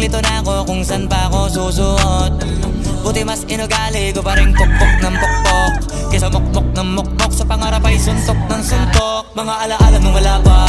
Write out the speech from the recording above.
lito na ako kung san pa ako susuot. Buti mas inugali ko pa rin pukpok ng pukpok kesa mukmok ng mukmok. Sa pangarap ay suntok ng suntok. Mga alaala nung wala pa